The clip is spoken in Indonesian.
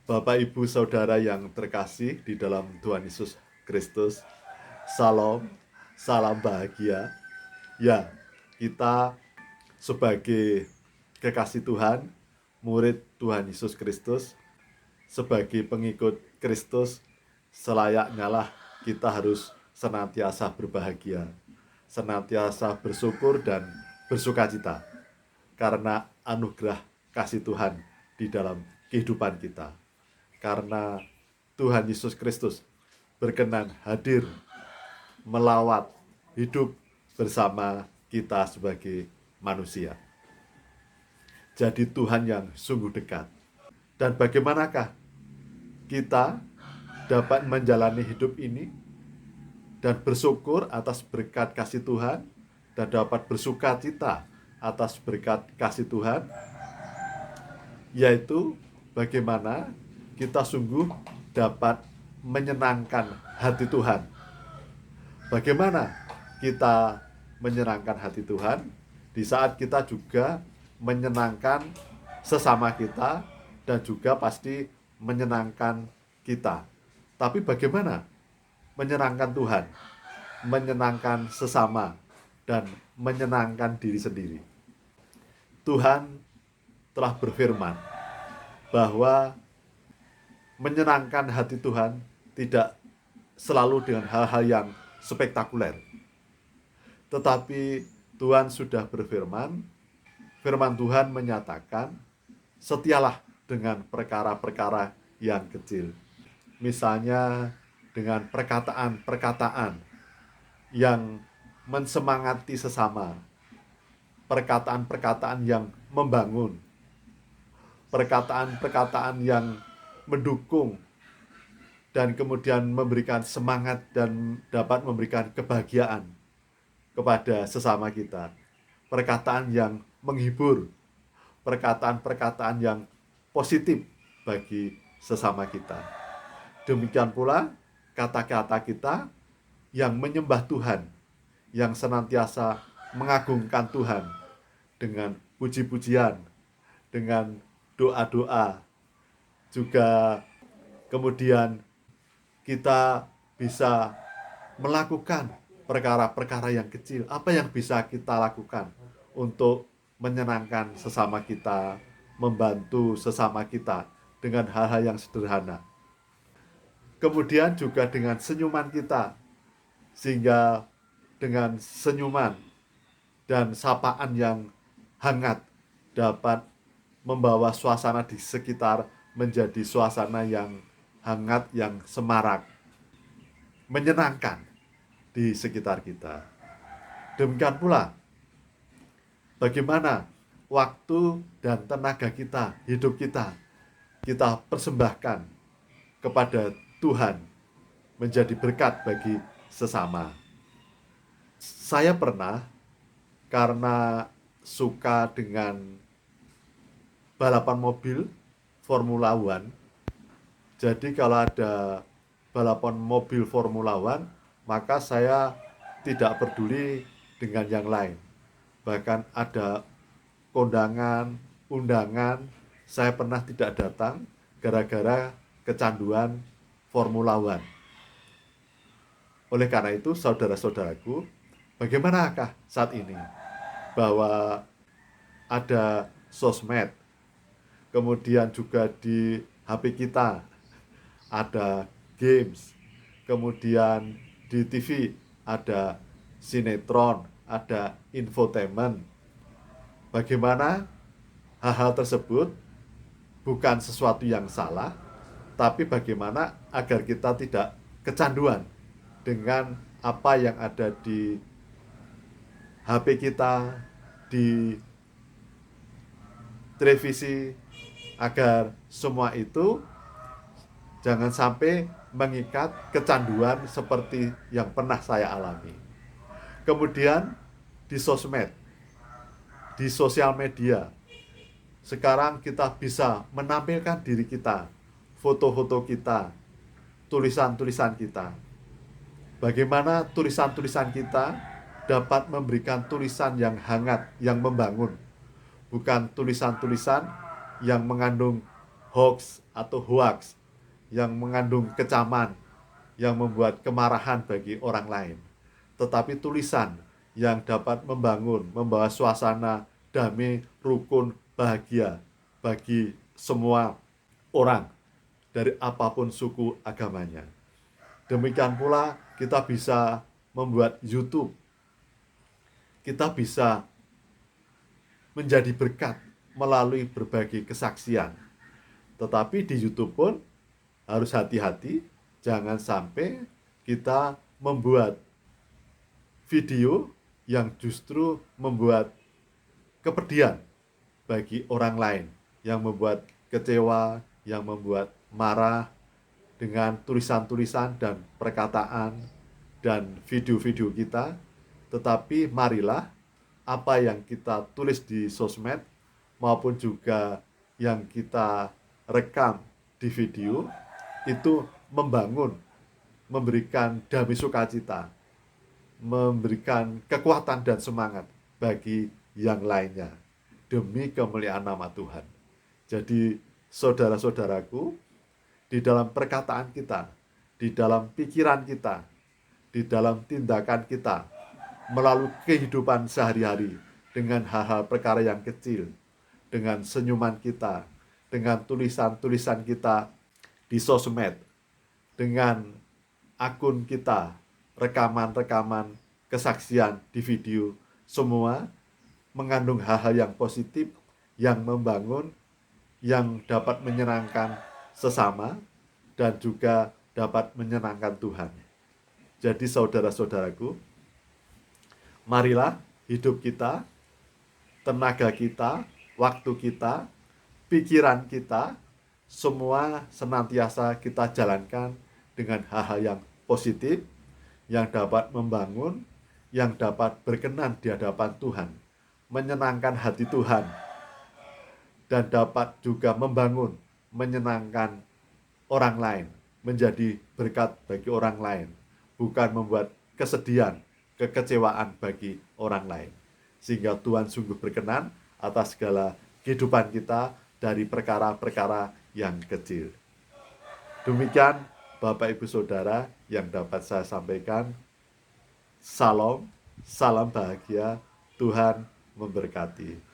Bapak, Ibu, Saudara yang terkasih di dalam Tuhan Yesus Kristus, Salam, salam bahagia. Ya, kita sebagai kekasih Tuhan, murid Tuhan Yesus Kristus, sebagai pengikut Kristus, selayaknya lah kita harus senantiasa berbahagia, senantiasa bersyukur dan bersukacita karena anugerah kasih Tuhan di dalam kehidupan kita. Karena Tuhan Yesus Kristus berkenan hadir melawat hidup bersama kita sebagai manusia. Jadi Tuhan yang sungguh dekat. Dan bagaimanakah kita dapat menjalani hidup ini dan bersyukur atas berkat kasih Tuhan dan dapat bersukacita atas berkat kasih Tuhan, yaitu bagaimana kita sungguh dapat menyenangkan hati Tuhan. Bagaimana kita menyenangkan hati Tuhan di saat kita juga menyenangkan sesama kita dan juga pasti menyenangkan kita. Tapi bagaimana menyenangkan Tuhan, menyenangkan sesama, dan menyenangkan diri sendiri? Tuhan telah berfirman bahwa menyenangkan hati Tuhan tidak selalu dengan hal-hal yang spektakuler. Tetapi Tuhan sudah berfirman, firman Tuhan menyatakan, setialah dengan perkara-perkara yang kecil. Misalnya dengan perkataan-perkataan yang mensemangati sesama, perkataan-perkataan yang membangun, perkataan-perkataan yang mendukung dan kemudian memberikan semangat dan dapat memberikan kebahagiaan kepada sesama kita. Perkataan yang menghibur, perkataan-perkataan yang positif bagi sesama kita. Demikian pula kata-kata kita yang menyembah Tuhan, yang senantiasa mengagungkan Tuhan dengan puji-pujian, dengan doa-doa, juga kemudian kita bisa melakukan perkara-perkara yang kecil. Apa yang bisa kita lakukan untuk menyenangkan sesama kita, membantu sesama kita dengan hal-hal yang sederhana. Kemudian juga dengan senyuman kita, sehingga dengan senyuman dan sapaan yang hangat dapat membawa suasana di sekitar menjadi suasana yang hangat, yang semarak, menyenangkan di sekitar kita. Demikian pula bagaimana waktu dan tenaga kita, hidup kita persembahkan kepada Tuhan menjadi berkat bagi sesama. Saya pernah, karena suka dengan balapan mobil Formula One, jadi kalau ada balapan mobil Formula One, maka saya tidak peduli dengan yang lain. Bahkan ada kondangan, undangan, saya pernah tidak datang gara-gara kecanduan Formula One. Oleh karena itu, saudara-saudaraku, bagaimanakah saat ini bahwa ada sosmed, kemudian juga di HP kita ada games, kemudian di TV ada sinetron, ada infotainment. Bagaimana hal-hal tersebut bukan sesuatu yang salah, tapi bagaimana agar kita tidak kecanduan dengan apa yang ada di HP kita, di televisi, agar semua itu jangan sampai mengikat kecanduan seperti yang pernah saya alami. Kemudian di sosmed, di sosial media, sekarang kita bisa menampilkan diri kita, foto-foto kita, tulisan-tulisan kita. Bagaimana tulisan-tulisan kita dapat memberikan tulisan yang hangat, yang membangun, bukan tulisan-tulisan yang mengandung hoax atau hoax yang mengandung kecaman, yang membuat kemarahan bagi orang lain, tetapi tulisan yang dapat membangun, membawa suasana damai, rukun, bahagia bagi semua orang dari apapun suku agamanya. Demikian pula kita bisa membuat YouTube, kita bisa menjadi berkat melalui berbagai kesaksian. Tetapi di YouTube pun harus hati-hati, jangan sampai kita membuat video yang justru membuat kepedihan bagi orang lain, yang membuat kecewa, yang membuat marah dengan tulisan-tulisan dan perkataan dan video-video kita. Tetapi marilah apa yang kita tulis di sosmed maupun juga yang kita rekam di video itu membangun, memberikan damai sukacita, memberikan kekuatan dan semangat bagi yang lainnya demi kemuliaan nama Tuhan. Jadi saudara-saudaraku, di dalam perkataan kita, di dalam pikiran kita, di dalam tindakan kita, melalui kehidupan sehari-hari dengan hal-hal perkara yang kecil, dengan senyuman kita, dengan tulisan-tulisan kita di sosmed, dengan akun kita, rekaman-rekaman kesaksian di video, semua mengandung hal-hal yang positif, yang membangun, yang dapat menyenangkan sesama, dan juga dapat menyenangkan Tuhan. Jadi saudara-saudaraku, marilah hidup kita, tenaga kita, waktu kita, pikiran kita, semua senantiasa kita jalankan dengan hal-hal yang positif, yang dapat membangun, yang dapat berkenan di hadapan Tuhan, menyenangkan hati Tuhan, dan dapat juga membangun, menyenangkan orang lain, menjadi berkat bagi orang lain, bukan membuat kesedihan, kekecewaan bagi orang lain. Sehingga Tuhan sungguh berkenan atas segala kehidupan kita dari perkara-perkara yang kecil. Demikian Bapak Ibu Saudara yang dapat saya sampaikan. Salam, salam bahagia, Tuhan memberkati.